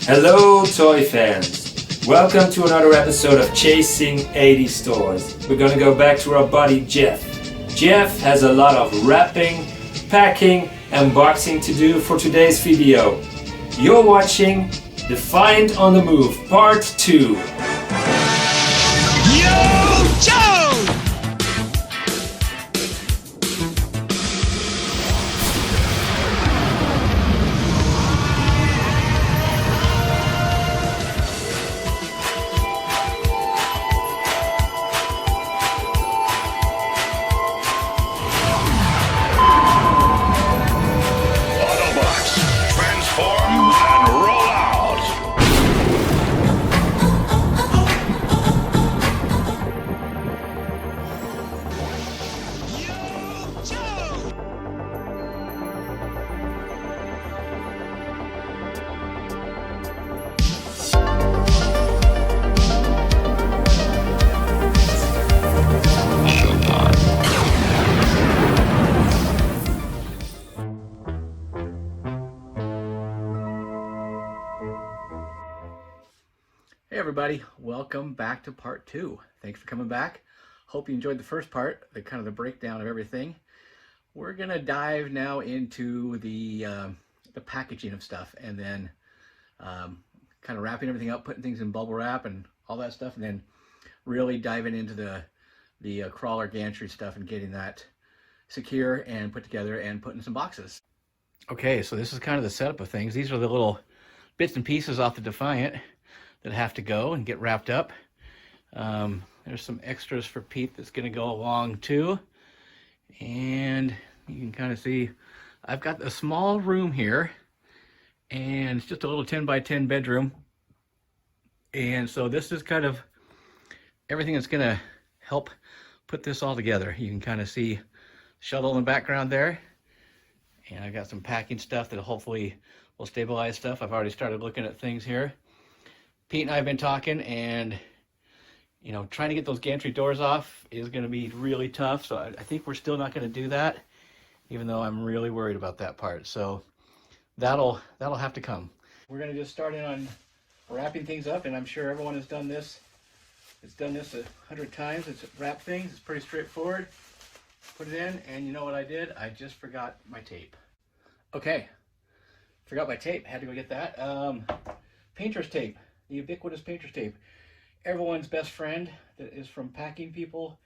Hello toy fans, welcome to another episode of Chasing 80s Toys. We're gonna go back to our buddy Jeff. Jeff has a lot of wrapping, packing and boxing to do for today's video. You're watching Defiant on the Move Part 2. Yo, Joe! Hey everybody, welcome back to part 2. Thanks for coming back. Hope you enjoyed the first part, the kind of the breakdown of everything. We're gonna dive now into the packaging of stuff, and then kind of wrapping everything up, putting things in bubble wrap and all that stuff, and then really diving into the crawler gantry stuff and getting that secure and put together and put in some boxes. Okay, so this is kind of the setup of things. These are the little bits and pieces off the Defiant that have to go and get wrapped up. There's some extras for Pete that's going to go along too. And you can kind of see I've got a small room here, and it's just a little 10 by 10 bedroom. And so this is kind of everything that's going to help put this all together. You can kind of see shuttle in the background there. And I've got some packing stuff that hopefully will stabilize stuff. I've already started looking at things here. Pete and I have been talking, and you know, trying to get those gantry doors off is going to be really tough. So I think we're still not going to do that, even though I'm really worried about that part. So that'll have to come. We're going to just start in on wrapping things up, and I'm sure everyone has done this. It's done this 100 times. It's wrapped things. It's pretty straightforward. Put it in, and you know what I did? I just forgot my tape. Okay, forgot my tape. Had to go get that. Painter's tape. The ubiquitous painter's tape. Everyone's best friend, that is from packing people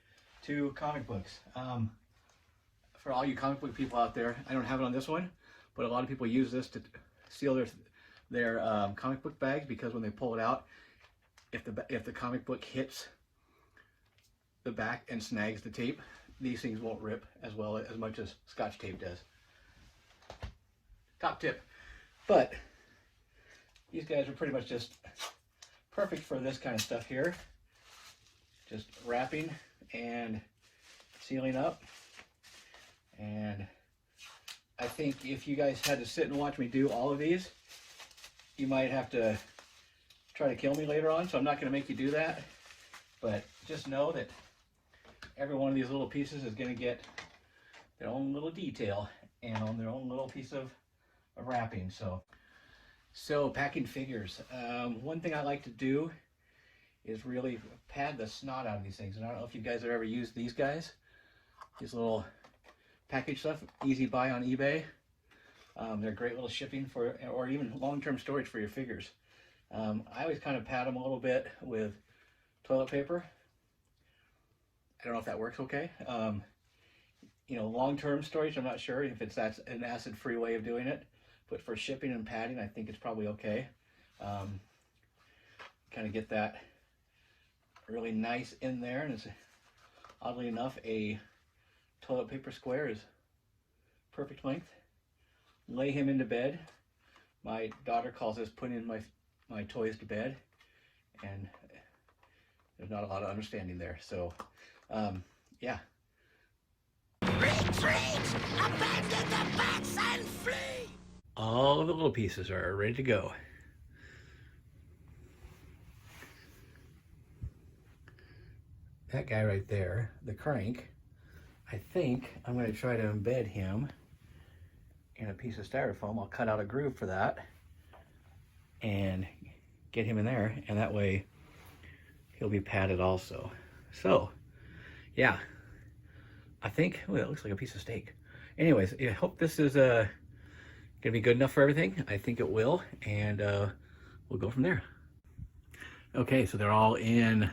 to comic books. For all you comic book people out there, I don't have it on this one, but a lot of people use this to seal their comic book bags, because when they pull it out, if the comic book hits the back and snags the tape, these things won't rip as much as Scotch tape does. Top tip. But these guys are pretty much just perfect for this kind of stuff here. Just wrapping and sealing up. And I think if you guys had to sit and watch me do all of these, you might have to try to kill me later on, so I'm not going to make you do that. But just know that every one of these little pieces is going to get their own little detail and on their own little piece of wrapping. So packing figures. One thing I like to do is really pad the snot out of these things. And I don't know if you guys have ever used these guys. These little package stuff, easy buy on eBay. They're great little shipping for, or even long-term storage for your figures. I always kind of pad them a little bit with toilet paper. I don't know if that works okay. You know, long-term storage, I'm not sure if that's an acid-free way of doing it. But for shipping and padding, I think it's probably okay. Kind of get that really nice in there, and it's, oddly enough, a toilet paper square is perfect length. Lay him into bed. My daughter calls this putting my toys to bed, and there's not a lot of understanding there. So, yeah. Retreat! Abandon the bats and flee! All of the little pieces are ready to go. That guy right there, the crank, I think I'm going to try to embed him in a piece of styrofoam. I'll cut out a groove for that. and get him in there, and that way he'll be padded also. So yeah, I think, oh, that looks like a piece of steak. Anyways, I hope this is gonna be good enough for everything. I think it will, and we'll go from there. Okay, so they're all in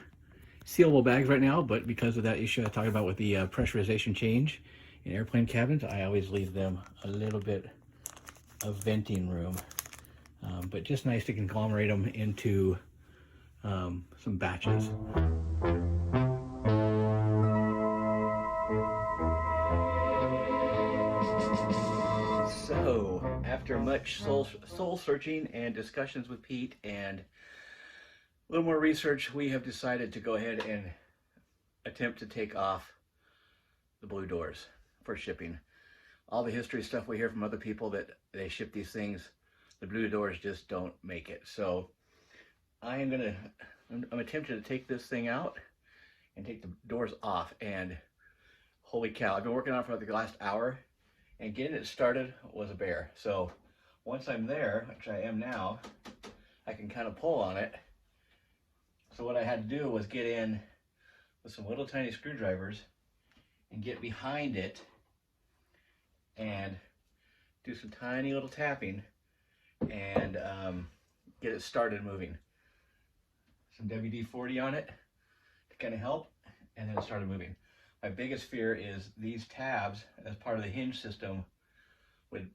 sealable bags right now, but because of that issue I talked about with the pressurization change in airplane cabins, I always leave them a little bit of venting room. But just nice to conglomerate them into some batches. So, after much soul searching and discussions with Pete and a little more research, we have decided to go ahead and attempt to take off the blue doors for shipping. All the history stuff we hear from other people that they ship these things, the blue doors just don't make it. So I'm attempting to take this thing out and take the doors off, and holy cow, I've been working on it for the last hour, and getting it started was a bear. So once I'm there, which I am now, I can kind of pull on it. So what I had to do was get in with some little tiny screwdrivers and get behind it and do some tiny little tapping and get it started moving. Some WD-40 on it to kind of help, and then it started moving. My biggest fear is these tabs, as part of the hinge system, would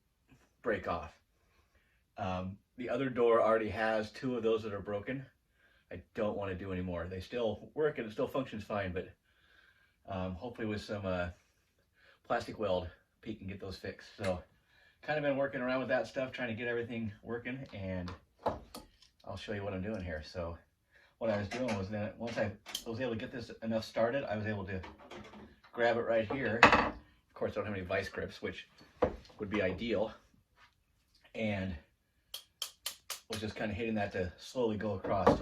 break off. The other door already has 2 of those that are broken. I don't want to do anymore. They still work and it still functions fine, but hopefully with some plastic weld, Pete can get those fixed. So kind of been working around with that stuff, trying to get everything working, and I'll show you what I'm doing here. So what I was doing was, then once I was able to get this enough started, I was able to grab it right here. Of course, I don't have any vice grips, which would be ideal, and was just kind of hitting that to slowly go across.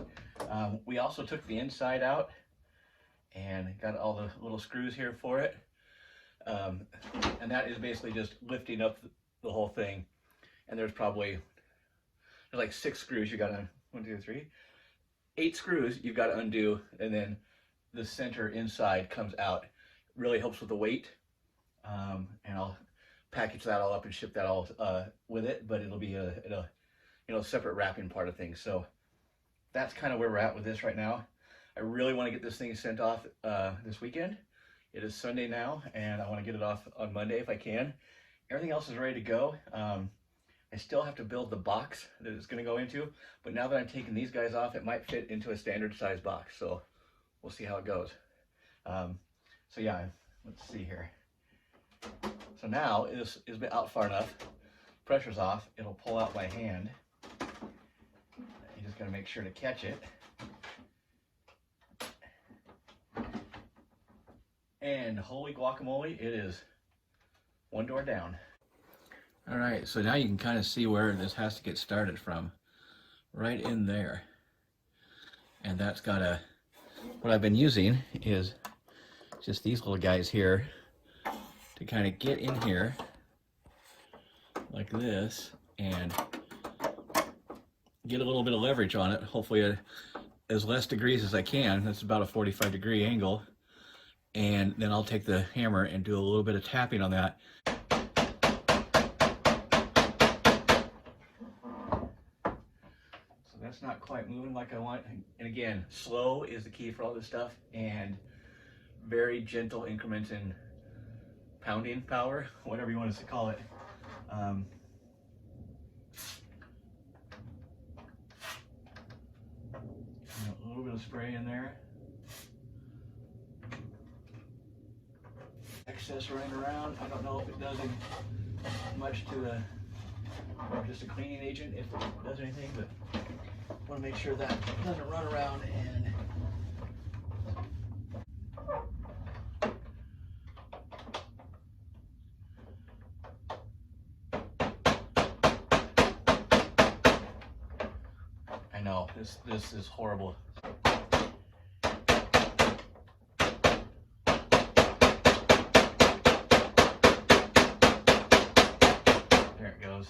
We also took the inside out and got all the little screws here for it, and that is basically just lifting up the whole thing. And there's like 6 screws you got to, 1, 2, 3, 8 screws you've got to undo, and then the center inside comes out. Really helps with the weight, and I'll package that all up and ship that all with it, but it'll be a separate wrapping part of things. So that's kind of where we're at with this right now. I really want to get this thing sent off this weekend. It is Sunday now, and I want to get it off on Monday if I can. Everything else is ready to go. I still have to build the box that it's going to go into, but now that I'm taking these guys off, it might fit into a standard size box. So we'll see how it goes. So yeah, let's see here. So now it's been out far enough, pressure's off, it'll pull out by hand. You just gotta make sure to catch it. And holy guacamole, it is 1 door down. All right, so now you can kind of see where this has to get started from. Right in there. And that's got what I've been using is just these little guys here to kind of get in here like this and get a little bit of leverage on it. Hopefully as less degrees as I can. That's about a 45-degree angle. And then I'll take the hammer and do a little bit of tapping on that. So that's not quite moving like I want. And again, slow is the key for all this stuff, and very gentle increments in pounding power, whatever you want to call it. A little bit of spray in there. Excess running around. I don't know if it does much to or just a cleaning agent if it does anything, but I want to make sure that it doesn't run around and I know this is horrible. There it goes.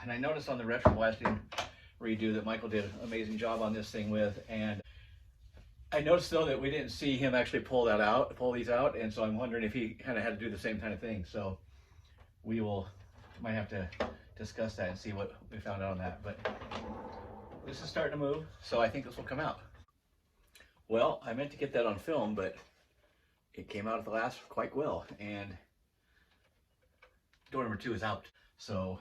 And I noticed on the retro blasting redo that Michael did an amazing job on this thing with, and I noticed though that we didn't see him actually pull these out, and so I'm wondering if he kind of had to do the same kind of thing. So we might have to discuss that and see what we found out on that. But this is starting to move, so I think this will come out. Well, I meant to get that on film, but it came out at the last quite well, and door number 2 is out. So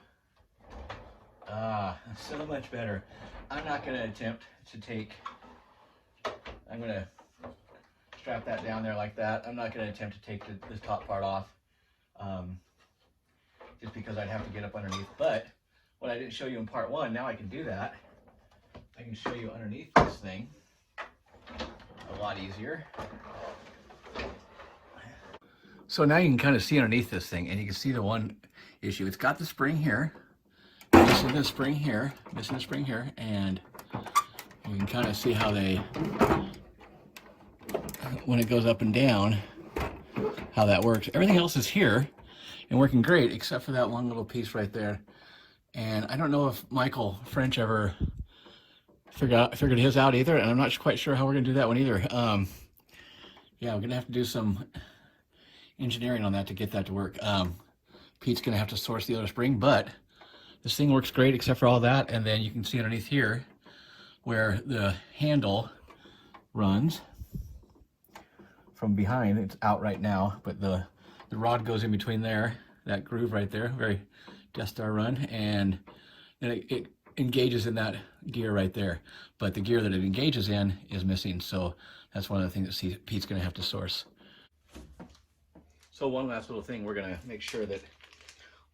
so much better. I'm not going to attempt to take, I'm going to strap that down there like that. I'm not going to attempt to take this top part off, just because I'd have to get up underneath. But what I didn't show you in part 1, now I can do that. I can show you underneath this thing a lot easier. So now you can kind of see underneath this thing, and you can see the one issue. It's got the spring here, missing the spring here, and you can kind of see how they, when it goes up and down, how that works. Everything else is here and working great, except for that one little piece right there. And I don't know if Michael French ever figured his out either, and I'm not quite sure how we're gonna do that one either. Yeah, we're gonna have to do some engineering on that to get that to work. Pete's gonna have to source the other spring, but this thing works great except for all that. And then you can see underneath here where the handle runs from behind. It's out right now, but the rod goes in between there, that groove right there, very Death Star run, and then it engages in that gear right there. But the gear that it engages in is missing, so that's one of the things that Pete's gonna have to source. So one last little thing, we're gonna make sure that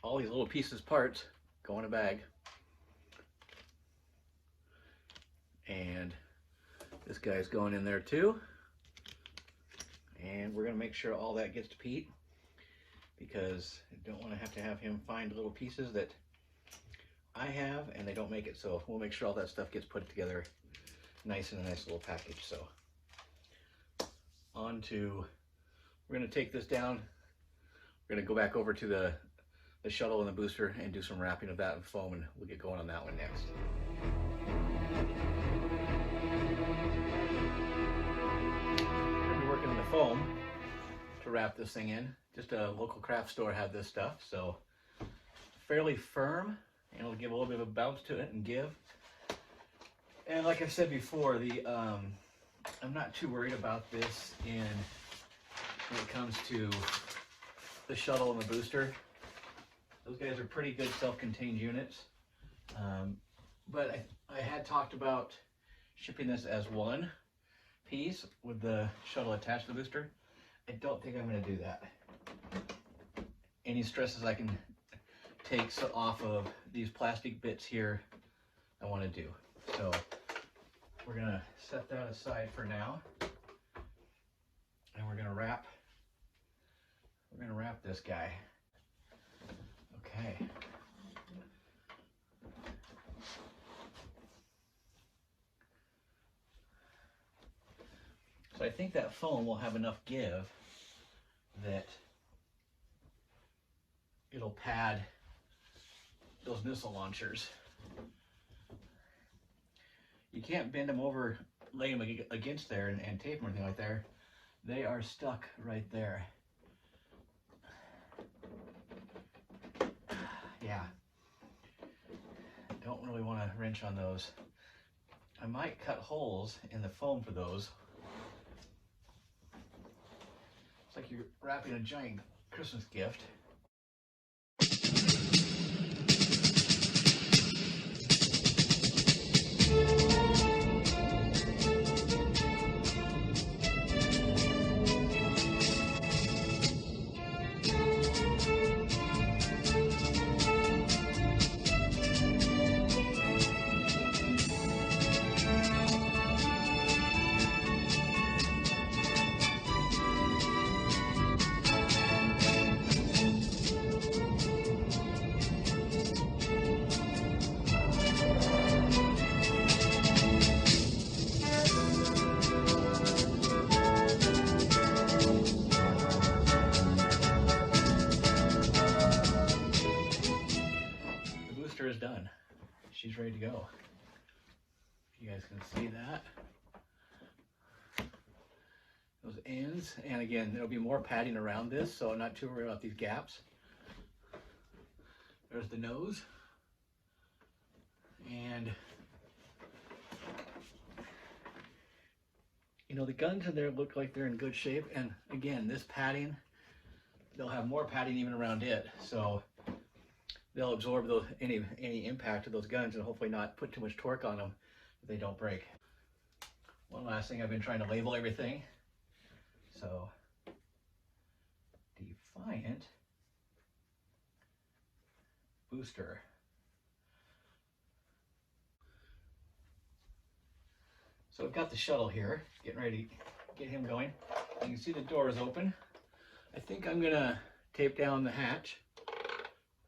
all these little pieces, parts, go in a bag. And this guy's going in there too. And we're gonna make sure all that gets to Pete, because I don't wanna have to have him find little pieces that I have and they don't make it. So we'll make sure all that stuff gets put together nice in a nice little package. So we're gonna take this down. We're gonna go back over to the shuttle and the booster and do some wrapping of that in foam, and we'll get going on that one next. We're gonna be working in the foam to wrap this thing in. Just a local craft store had this stuff, so fairly firm, and it'll give a little bit of a bounce to it and give. And like I said before, I'm not too worried about this when it comes to the shuttle and the booster. Those guys are pretty good self-contained units. But I had talked about shipping this as one piece with the shuttle attached to the booster. I don't think I'm going to do that. Any stresses I can take off of these plastic bits here, I want to do. So we're going to set that aside for now. And we're going to wrap this guy. Okay. So I think that foam will have enough give that it'll pad those missile launchers. You can't bend them over, lay them against there and tape them or anything like that. They are stuck right there. Yeah, don't really want to wrench on those. I might cut holes in the foam for those. It's like you're wrapping a giant Christmas gift. is done. She's ready to go. You guys can see that. Those ends, and again, there'll be more padding around this, so I'm not too worried about these gaps. There's the nose. And you know, the guns in there look like they're in good shape, and again, this padding, they'll have more padding even around it, so they'll absorb those any impact of those guns and hopefully not put too much torque on them if they don't break. One last thing, I've been trying to label everything. So, Defiant booster. So I've got the shuttle here, getting ready to get him going. You can see the door is open. I think I'm gonna tape down the hatch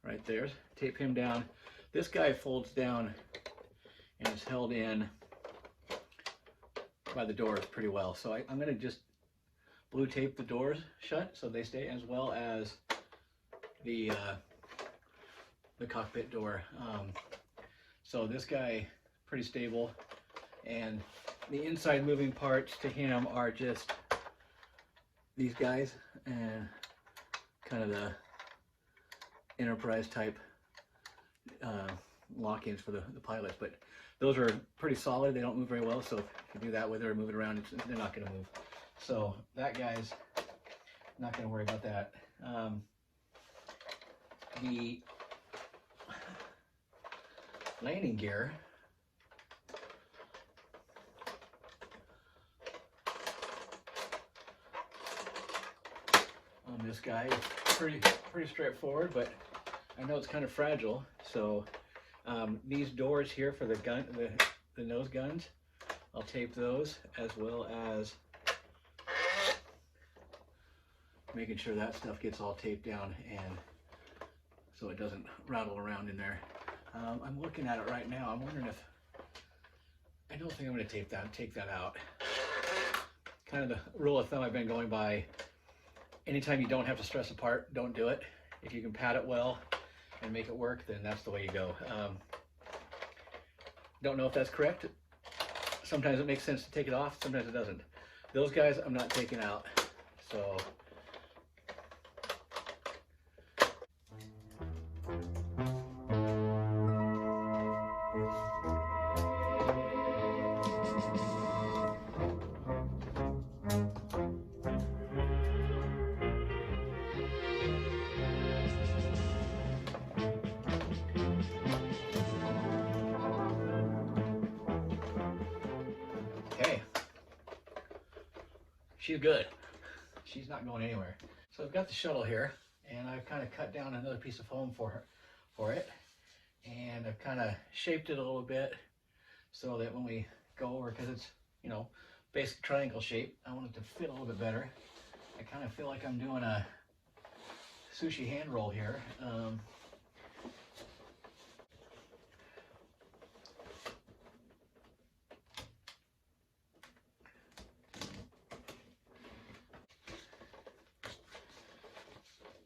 right there, tape him down. This guy folds down and is held in by the doors pretty well. So I'm gonna just blue tape the doors shut so they stay, as well as the cockpit door. So this guy, pretty stable, and the inside moving parts to him are just these guys and kind of the Enterprise type lock-ins for the pilots, but those are pretty solid. They don't move very well, so if you do that with it or move it around, they're not going to move. So that guy's not going to worry about that. The landing gear on this guy is pretty straightforward, but I know it's kind of fragile. So these doors here for the gun, the nose guns, I'll tape those, as well as making sure that stuff gets all taped down and so it doesn't rattle around in there. I'm looking at it right now. I'm wondering if, I don't think I'm going to take that out. Kind of the rule of thumb I've been going by, anytime you don't have to stress a part, don't do it. If you can pad it well and make it work, then that's the way you go. Don't know if that's correct. Sometimes it makes sense to take it off, sometimes it doesn't. Those guys I'm not taking out. So okay, she's good. She's not going anywhere. So I've got the shuttle here, and I've kind of cut down another piece of foam for it, and I've kind of shaped it a little bit so that when we go over, because it's, you know, basic triangle shape, I want it to fit a little bit better. I kind of feel like I'm doing a sushi hand roll here.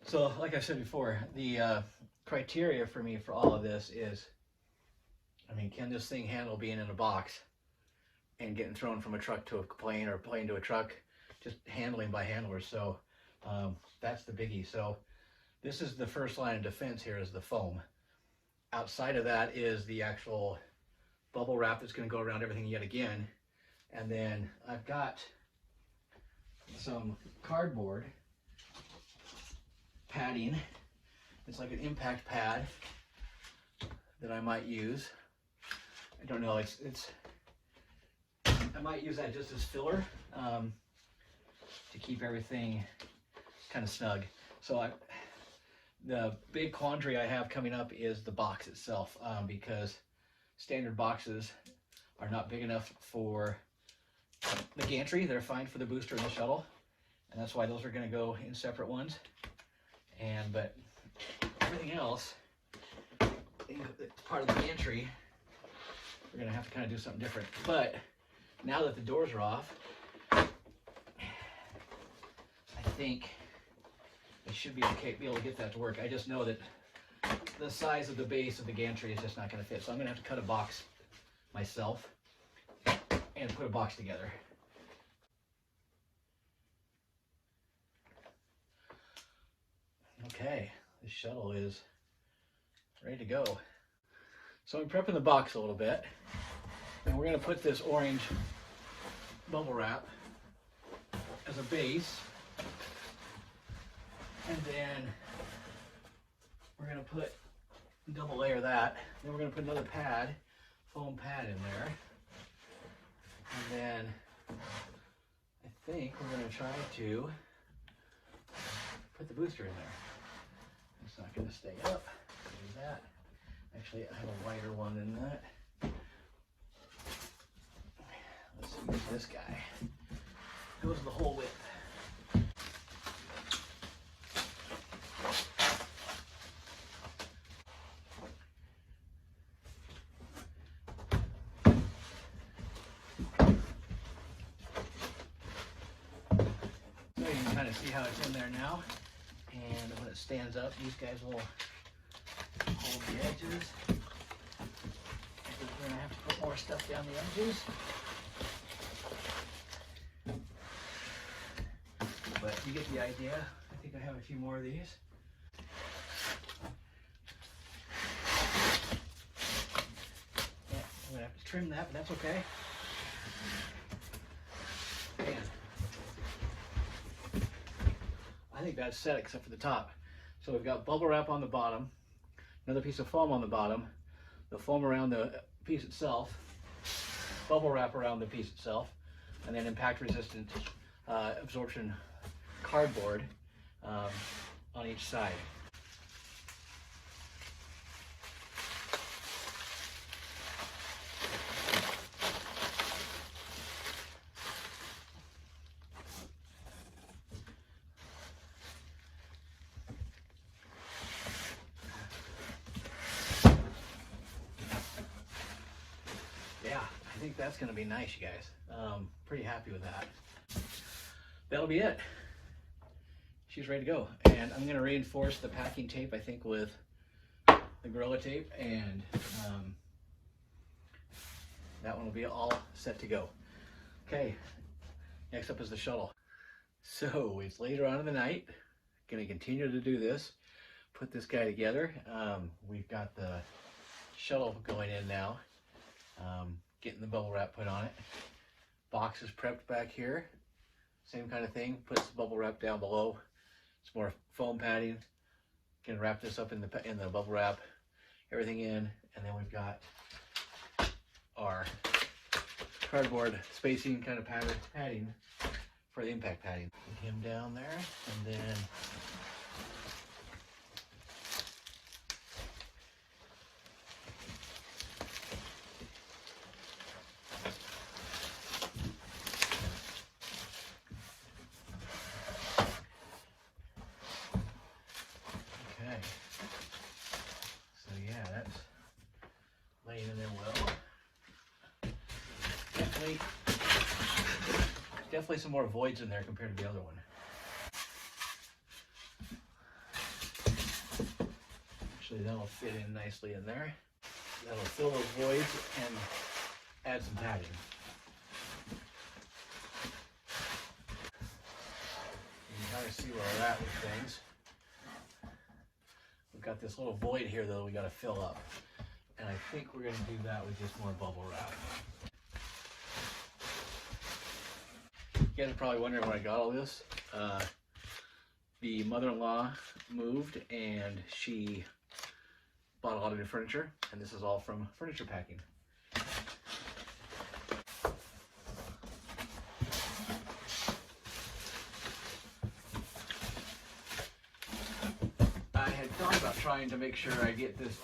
So, like I said before, the criteria for me for all of this is, I mean, can this thing handle being in a box and getting thrown from a truck to a plane or a plane to a truck, just handling by handlers. So that's the biggie. So this is the first line of defense here, is the foam. Outside of that is the actual bubble wrap that's going to go around everything yet again. And then I've got some cardboard padding. It's like an impact pad that I might use. I don't know, I might use that just as filler to keep everything kind of snug. So the big quandary I have coming up is the box itself, because standard boxes are not big enough for the gantry. They're fine for the booster and the shuttle, and that's why those are going to go in separate ones. But everything else, it's part of the gantry, we're going to have to kind of do something different. But now that the doors are off, I think I should be okay, be able to get that to work. I just know that the size of the base of the gantry is just not going to fit. So I'm going to have to cut a box myself and put a box together. Okay, the shuttle is ready to go. So I'm prepping the box a little bit, and we're going to put this orange bubble wrap as a base, and then we're going to put double layer that. Then we're going to put another pad, foam pad in there, and then I think we're going to try to put the booster in there. It's not going to stay up. Do that. Actually, I have a wider one than that. Let's use this guy. Goes the whole width. So you can kind of see how it's in there now. And when it stands up, these guys will hold the edges. We're going to have to put more stuff down the edges. But you get the idea. I think I have a few more of these. Yeah, I'm going to have to trim that, but that's okay. Man. I think that's set except for the top. So we've got bubble wrap on the bottom, another piece of foam on the bottom, the foam around the piece itself, bubble wrap around the piece itself, and then impact resistant absorption cardboard on each side. Yeah, I think that's going to be nice, you guys. Pretty happy with that. That'll be it. She's ready to go. And I'm going to reinforce the packing tape, I think, with the Gorilla tape, and that one will be all set to go. Okay, next up is the shuttle. So it's later on in the night. Going to continue to do this, put this guy together. We've got the shuttle going in now. Getting the bubble wrap put on it. Box is prepped back here. Same kind of thing. Puts the bubble wrap down below. Some more foam padding. Can wrap this up in the bubble wrap. Everything in, and then we've got our cardboard spacing kind of padding for the impact padding. Put him down there, and then laying in there well. Definitely some more voids in there compared to the other one. Actually, that'll fit in nicely in there. That'll fill those voids and add some padding. You can kind of see where we're at with things. We've got this little void here though we got to fill up. And I think we're going to do that with just more bubble wrap. You guys are probably wondering where I got all this. The mother-in-law moved and she bought a lot of new furniture, and this is all from furniture packing. I had thought about trying to make sure I get this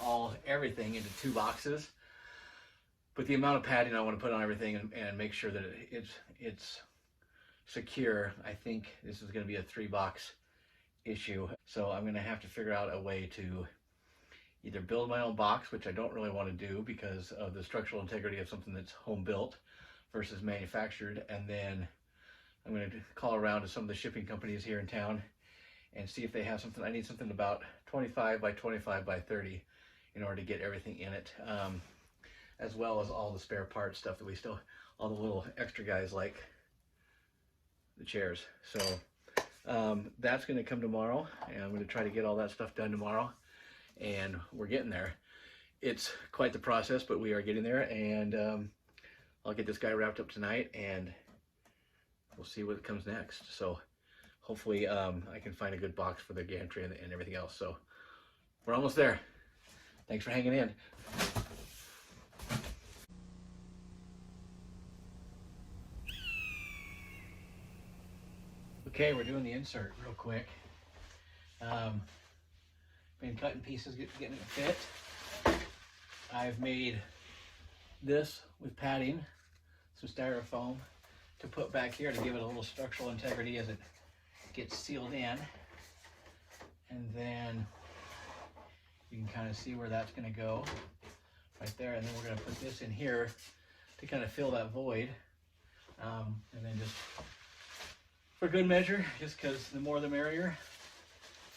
everything into 2 boxes, but the amount of padding I want to put on everything and make sure that it's secure, I think this is going to be a 3-box issue. So I'm going to have to figure out a way to either build my own box, which I don't really want to do because of the structural integrity of something that's home built versus manufactured, and then I'm going to call around to some of the shipping companies here in town and see if they have something. I need something about 25 by 25 by 30 in order to get everything in it, as well as all the spare parts stuff that we still, all the little extra guys like the chairs. So that's going to come tomorrow, and I'm going to try to get all that stuff done tomorrow, and we're getting there. It's quite the process, but we are getting there, and I'll get this guy wrapped up tonight, and we'll see what comes next. So hopefully I can find a good box for the gantry and everything else. So we're almost there. Thanks for hanging in. Okay, we're doing the insert real quick. Been cutting pieces, getting it fit. I've made this with padding, some styrofoam to put back here to give it a little structural integrity as it gets sealed in. And then you can kind of see where that's going to go right there. And then we're going to put this in here to kind of fill that void. And then just for good measure, just because the more the merrier,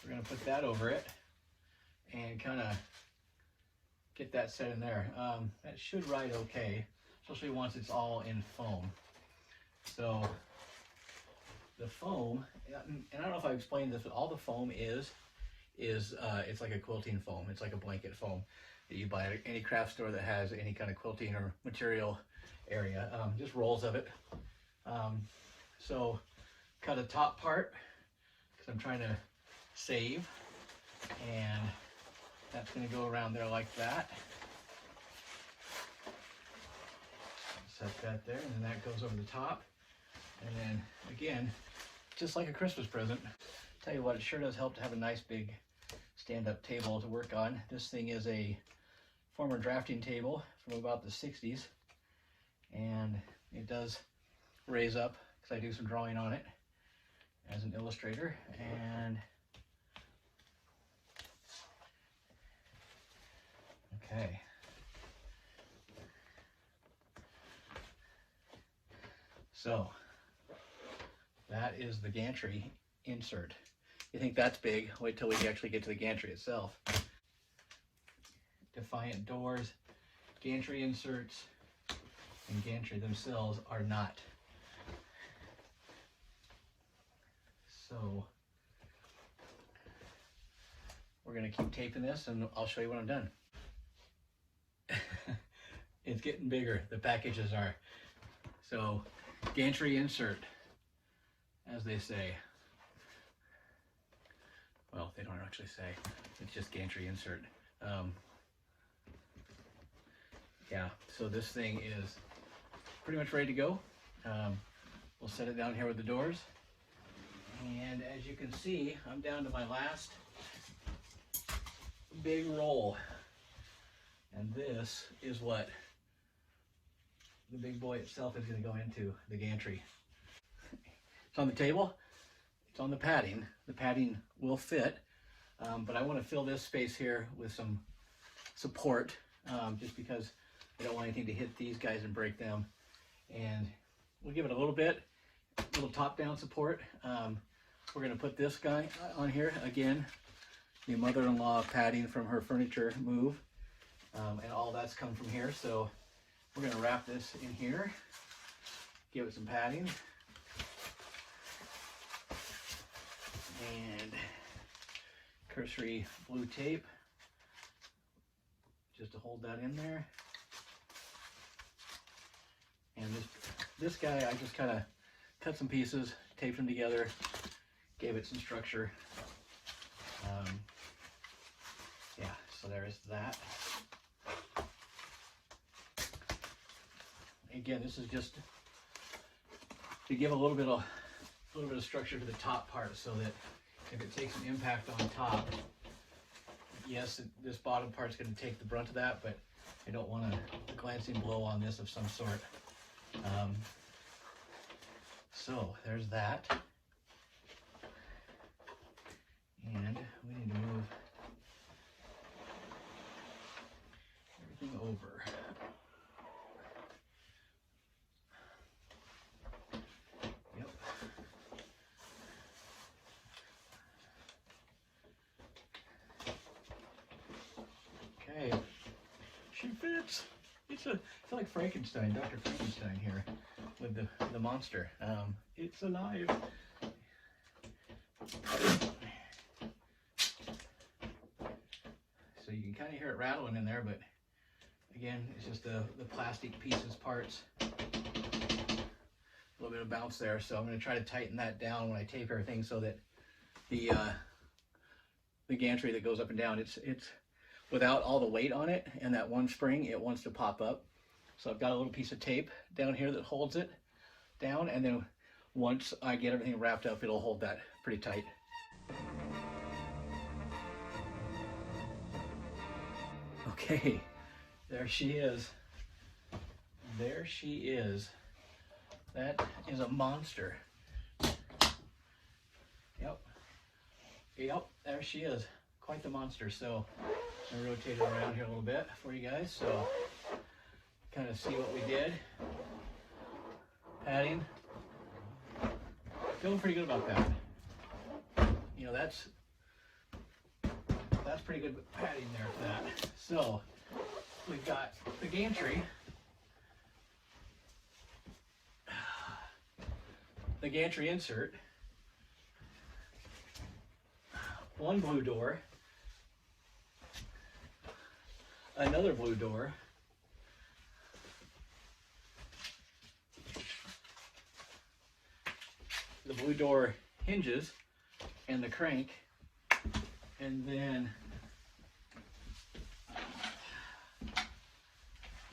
we're going to put that over it and kind of get that set in there. That should ride okay, especially once it's all in foam. So the foam, and I don't know if I explained this, but all the foam is it's like a quilting foam. It's like a blanket foam that you buy at any craft store that has any kind of quilting or material area. Just rolls of it. So cut a top part because I'm trying to save, and that's going to go around there like that. Set that there, and then that goes over the top. And then again, just like a Christmas present. Tell you what, it sure does help to have a nice big stand-up table to work on. This thing is a former drafting table from about the 60s, and it does raise up because I do some drawing on it as an illustrator. And okay. So that is the gantry insert. You think that's big? Wait till we actually get to the gantry itself. Defiant doors, gantry inserts, and gantry themselves are not. So we're going to keep taping this, and I'll show you when I'm done. It's getting bigger, the packages are. So gantry insert, as they say. Well, they don't actually say, it's just gantry insert. Yeah, so this thing is pretty much ready to go. We'll set it down here with the doors. And as you can see, I'm down to my last big roll. And this is what the big boy itself is going to go into the gantry. It's on the table, it's on the padding. The padding will fit, but I want to fill this space here with some support, just because I don't want anything to hit these guys and break them. And we'll give it a little top-down support. We're going to put this guy on here again, the mother-in-law padding from her furniture move, and all that's come from here. So we're going to wrap this in here, give it some padding, and cursory blue tape just to hold that in there. And this guy, I just kind of cut some pieces, taped them together, gave it some structure. Yeah, so there is that. Again, this is just to give a little bit of structure to the top part, so that if it takes an impact on top, yes, this bottom part's going to take the brunt of that, but I don't want a glancing blow on this of some sort. So there's that. And we need to move everything over. Yep. fits. It's like Frankenstein, Dr. Frankenstein here with the monster. It's alive. So you can kind of hear it rattling in there, but again, it's just the plastic pieces, parts. A little bit of bounce there, so I'm going to try to tighten that down when I tape everything so that the gantry that goes up and down, it's without all the weight on it and that one spring, it wants to pop up. So I've got a little piece of tape down here that holds it down, and then once I get everything wrapped up, it'll hold that pretty tight. Okay, there she is. There she is. That is a monster. Yep, there she is. Quite the monster. So I'm gonna rotate it around here a little bit for you guys, so kind of see what we did. Padding. Feeling pretty good about that. You know, that's pretty good padding there for that. So we've got the gantry. The gantry insert. One blue door. Another blue door. The blue door hinges and the crank, and then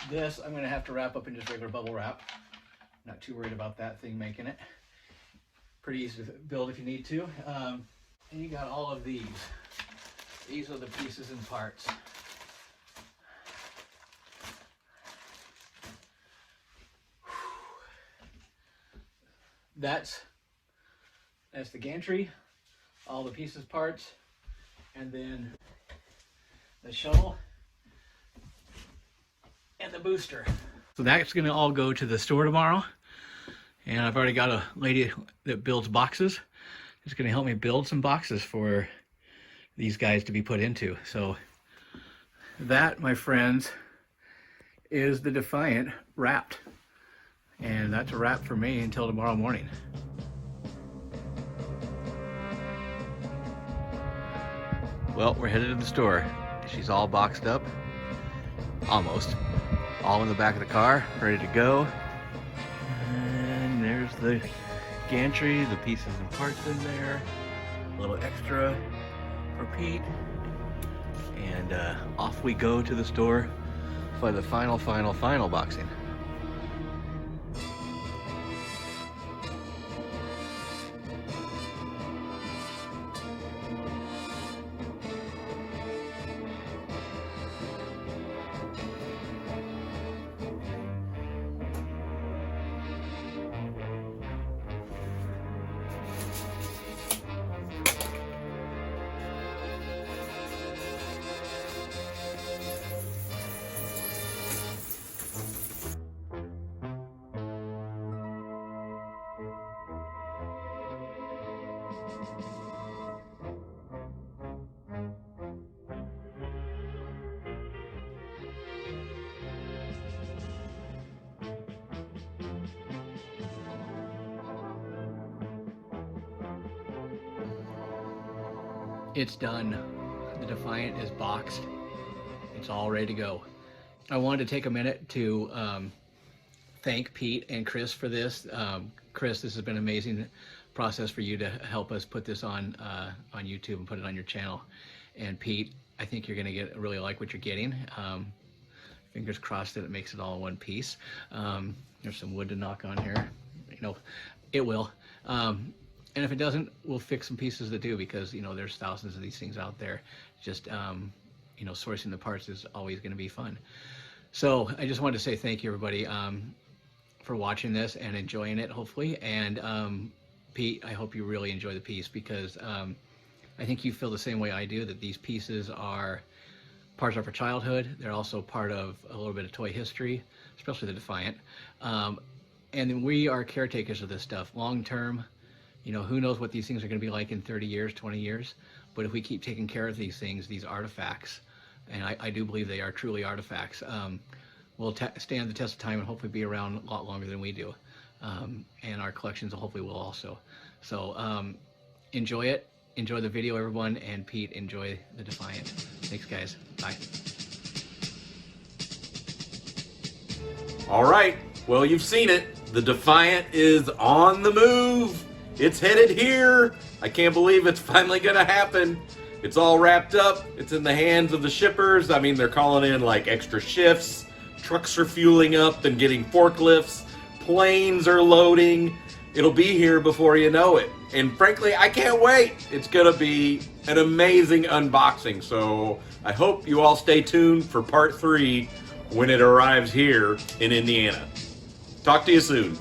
this I'm going to have to wrap up in just regular bubble wrap. Not too worried about that thing making it. Pretty easy to build if you need to. And you got all of these. These are the pieces and parts. That's the gantry, all the pieces, parts, and then the shuttle and the booster. So that's going to all go to the store tomorrow, and I've already got a lady that builds boxes. It's going to help me build some boxes for these guys to be put into. So that, my friends, is the Defiant wrapped, and that's a wrap for me until tomorrow morning. Well, we're headed to the store. She's all boxed up, almost. All in the back of the car, ready to go. And there's the gantry, the pieces and parts in there. A little extra for Pete. And off we go to the store for the final boxing. It's done. The Defiant is boxed. It's all ready to go. I wanted to take a minute to thank Pete and Chris for this. Chris, this has been an amazing process for you to help us put this on YouTube and put it on your channel. And Pete, I think you're gonna really like what you're getting. Fingers crossed that it makes it all in one piece. There's some wood to knock on here. You know, it will. And if it doesn't, we'll fix some pieces that do, because, you know, there's thousands of these things out there. Just, you know, sourcing the parts is always going to be fun. So I just wanted to say thank you, everybody, for watching this and enjoying it, hopefully. And Pete, I hope you really enjoy the piece, because I think you feel the same way I do, that these pieces are parts of our childhood. They're also part of a little bit of toy history, especially the Defiant. And we are caretakers of this stuff long term. You know, who knows what these things are going to be like in 30 years, 20 years. But if we keep taking care of these things, these artifacts, and I do believe they are truly artifacts. Will stand the test of time and hopefully be around a lot longer than we do, and our collections hopefully will also. So enjoy it, enjoy the video, everyone, and Pete, enjoy the Defiant. Thanks, guys. Bye. All right, well, you've seen it. The Defiant is on the move. It's headed here. I can't believe it's finally gonna happen. It's all wrapped up. It's in the hands of the shippers. I mean, they're calling in like extra shifts. Trucks are fueling up and getting forklifts. Planes are loading. It'll be here before you know it. And frankly, I can't wait. It's gonna be an amazing unboxing. So I hope you all stay tuned for part 3 when it arrives here in Indiana. Talk to you soon.